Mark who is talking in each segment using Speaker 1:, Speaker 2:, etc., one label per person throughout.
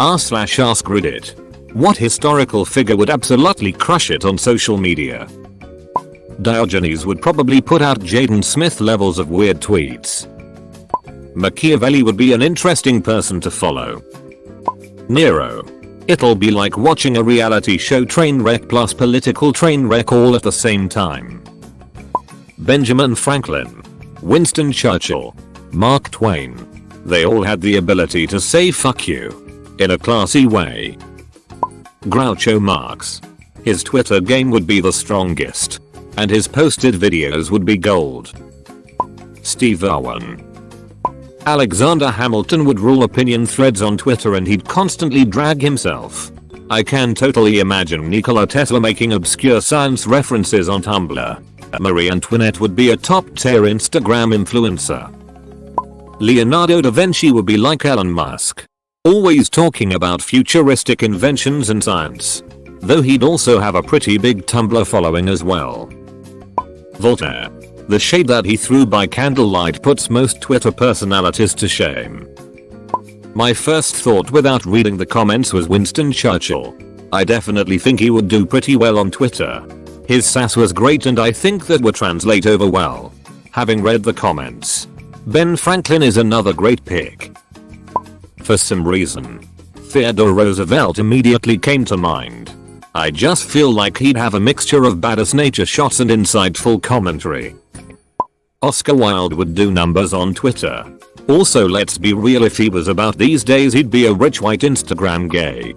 Speaker 1: r/AskReddit. What historical figure would absolutely crush it on social media? Diogenes would probably put out Jaden Smith levels of weird tweets. Machiavelli would be an interesting person to follow. Nero. It'll be like watching a reality show train wreck plus political train wreck all at the same time. Benjamin Franklin. Winston Churchill. Mark Twain. They all had the ability to say fuck you in a classy way. Groucho Marx. His Twitter game would be the strongest, and his posted videos would be gold. Steve Irwin. Alexander Hamilton would rule opinion threads on Twitter and he'd constantly drag himself. I can totally imagine Nikola Tesla making obscure science references on Tumblr. Marie Antoinette would be a top-tier Instagram influencer. Leonardo da Vinci would be like Elon Musk, always talking about futuristic inventions and science, though he'd also have a pretty big Tumblr following as well. Voltaire. The shade that he threw by candlelight puts most Twitter personalities to shame. My first thought without reading the comments was Winston Churchill. I definitely think he would do pretty well on Twitter. His sass was great and I think that would translate over well. Having read the comments, Ben Franklin is another great pick. For some reason, Theodore Roosevelt immediately came to mind. I just feel like he'd have a mixture of badass nature shots and insightful commentary. Oscar Wilde would do numbers on Twitter. Also, let's be real, if he was about these days he'd be a rich white Instagram gay.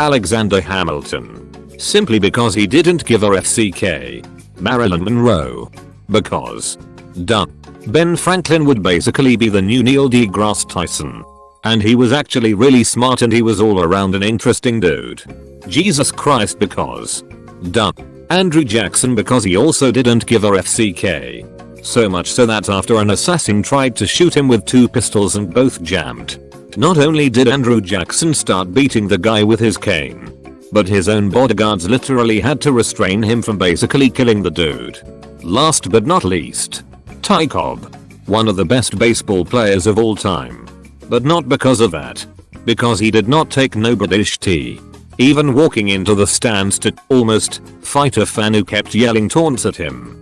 Speaker 1: Alexander Hamilton. Simply because he didn't give her FCK. Marilyn Monroe. Because. Duh. Ben Franklin would basically be the new Neil deGrasse Tyson. And he was actually really smart and he was all around an interesting dude. Jesus Christ, because. Duh. Andrew Jackson, because he also didn't give her FCK. So much so that after an assassin tried to shoot him with 2 pistols and both jammed, not only did Andrew Jackson start beating the guy with his cane, but his own bodyguards literally had to restrain him from basically killing the dude. Last but not least, Ty Cobb. One of the best baseball players of all time. But not because of that. Because he did not take no British tea. Even walking into the stands to almost fight a fan who kept yelling taunts at him.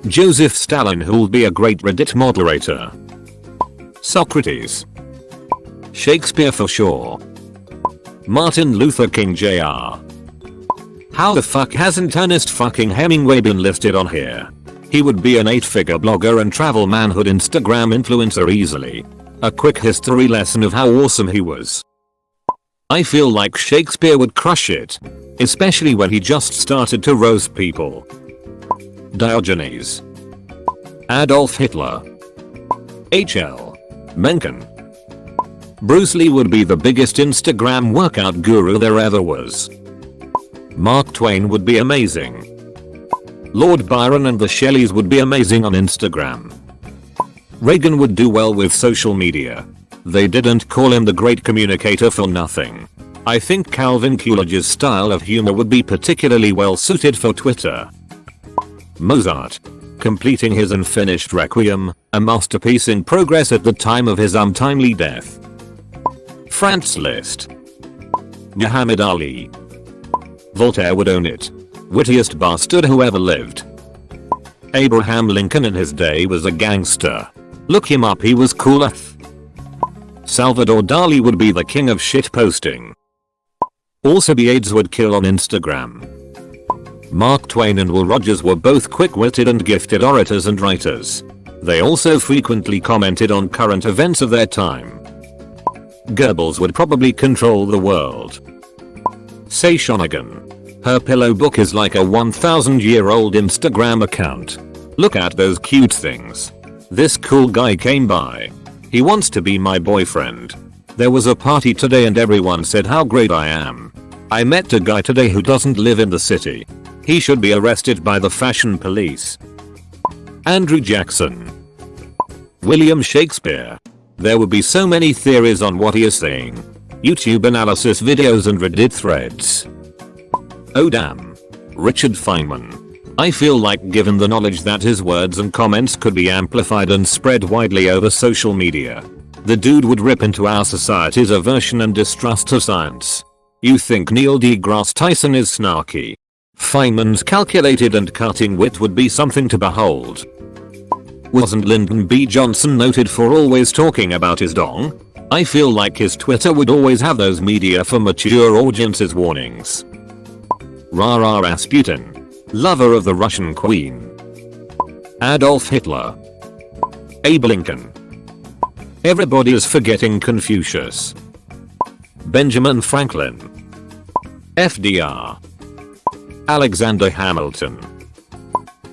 Speaker 1: Joseph Stalin, who'll be a great Reddit moderator. Socrates. Shakespeare for sure. Martin Luther King Jr. How the fuck hasn't Ernest fucking Hemingway been listed on here? He would be an 8-figure blogger and travel manhood Instagram influencer easily. A quick history lesson of how awesome he was. I feel like Shakespeare would crush it, especially when he just started to roast people. Diogenes. Adolf Hitler. H.L. Mencken. Bruce Lee would be the biggest Instagram workout guru there ever was. Mark Twain would be amazing. Lord Byron and the Shelleys would be amazing on Instagram. Reagan would do well with social media. They didn't call him the great communicator for nothing. I think Calvin Coolidge's style of humor would be particularly well suited for Twitter. Mozart. Completing his unfinished Requiem, a masterpiece in progress at the time of his untimely death. Franz Liszt. Muhammad Ali. Voltaire would own it. Wittiest bastard who ever lived. Abraham Lincoln in his day was a gangster. Look him up, he was cool AF. Salvador Dali would be the king of shit posting. Alcibiades would kill on Instagram. Mark Twain and Will Rogers were both quick-witted and gifted orators and writers. They also frequently commented on current events of their time. Goebbels would probably control the world. Say Shonigan. Her pillow book is like a 1,000-year-old Instagram account. Look at those cute things. This cool guy came by. He wants to be my boyfriend. There was a party today and everyone said how great I am. I met a guy today who doesn't live in the city. He should be arrested by the fashion police. Andrew Jackson. William Shakespeare. There would be so many theories on what he is saying. YouTube analysis videos and Reddit threads. Oh damn. Richard Feynman. I feel like given the knowledge that his words and comments could be amplified and spread widely over social media, The dude would rip into our society's aversion and distrust of science. You think Neil deGrasse Tyson is snarky? Feynman's calculated and cutting wit would be something to behold. Wasn't Lyndon B. Johnson noted for always talking about his dong? I feel like his Twitter would always have those media for mature audiences warnings. Rara Rasputin. Lover of the Russian Queen. Adolf Hitler. Abe Lincoln. Everybody is forgetting Confucius. Benjamin Franklin. FDR. Alexander Hamilton.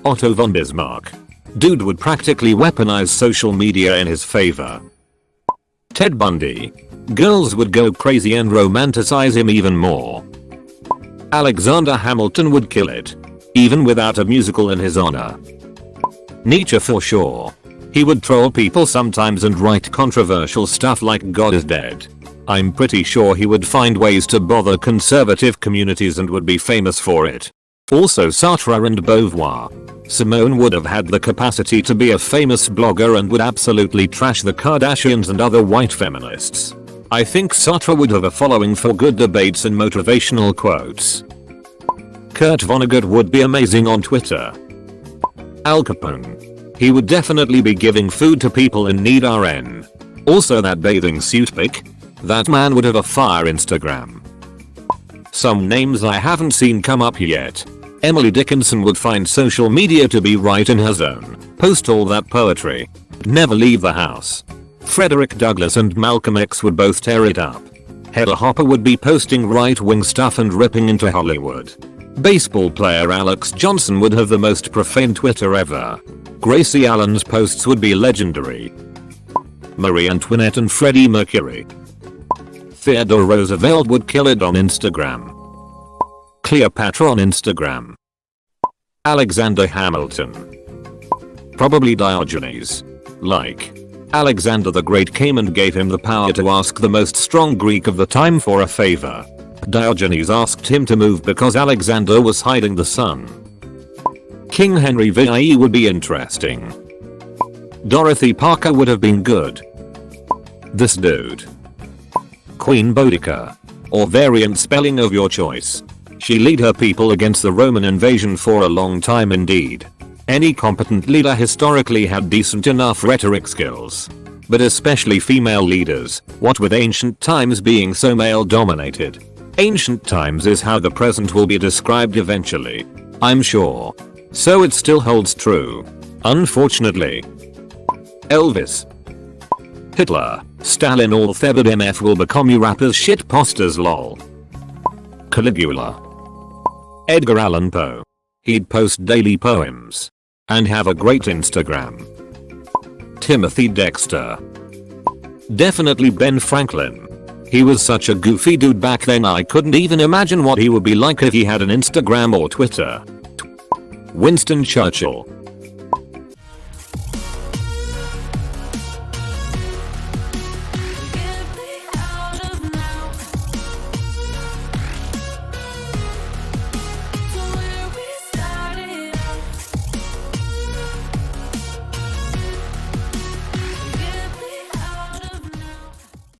Speaker 1: Otto von Bismarck. Dude would practically weaponize social media in his favor. Ted Bundy. Girls would go crazy and romanticize him even more. Alexander Hamilton would kill it, even without a musical in his honor. Nietzsche for sure. He would troll people sometimes and write controversial stuff like God is dead. I'm pretty sure he would find ways to bother conservative communities and would be famous for it. Also Sartre and Beauvoir. Simone would have had the capacity to be a famous blogger and would absolutely trash the Kardashians and other white feminists. I think Sartre would have a following for good debates and motivational quotes. Kurt Vonnegut would be amazing on Twitter. Al Capone. He would definitely be giving food to people in need RN. Also that bathing suit pic. That man would have a fire Instagram. Some names I haven't seen come up yet. Emily Dickinson would find social media to be right in her zone. Post all that poetry. Never leave the house. Frederick Douglass and Malcolm X would both tear it up. Heather Hopper would be posting right-wing stuff and ripping into Hollywood. Baseball player Alex Johnson would have the most profane Twitter ever. Gracie Allen's posts would be legendary. Marie Antoinette and Freddie Mercury. Theodore Roosevelt would kill it on Instagram. Cleopatra on Instagram. Alexander Hamilton. Probably Diogenes. Like, Alexander the Great came and gave him the power to ask the most strong Greek of the time for a favor. Diogenes asked him to move because Alexander was hiding the sun. King Henry VIE would be interesting. Dorothy Parker would have been good. This dude. Queen Boudica. Or variant spelling of your choice. She led her people against the Roman invasion for a long time indeed. Any competent leader historically had decent enough rhetoric skills. But especially female leaders, what with ancient times being so male dominated. Ancient times is how the present will be described eventually. I'm sure. So it still holds true. Unfortunately. Elvis. Hitler, Stalin or Thebard MF will become you rappers shit posters lol. Caligula. Edgar Allan Poe. He'd post daily poems. And have a great Instagram. Timothy Dexter. Definitely Ben Franklin. He was such a goofy dude back then I couldn't even imagine what he would be like if he had an Instagram or Twitter. Winston Churchill.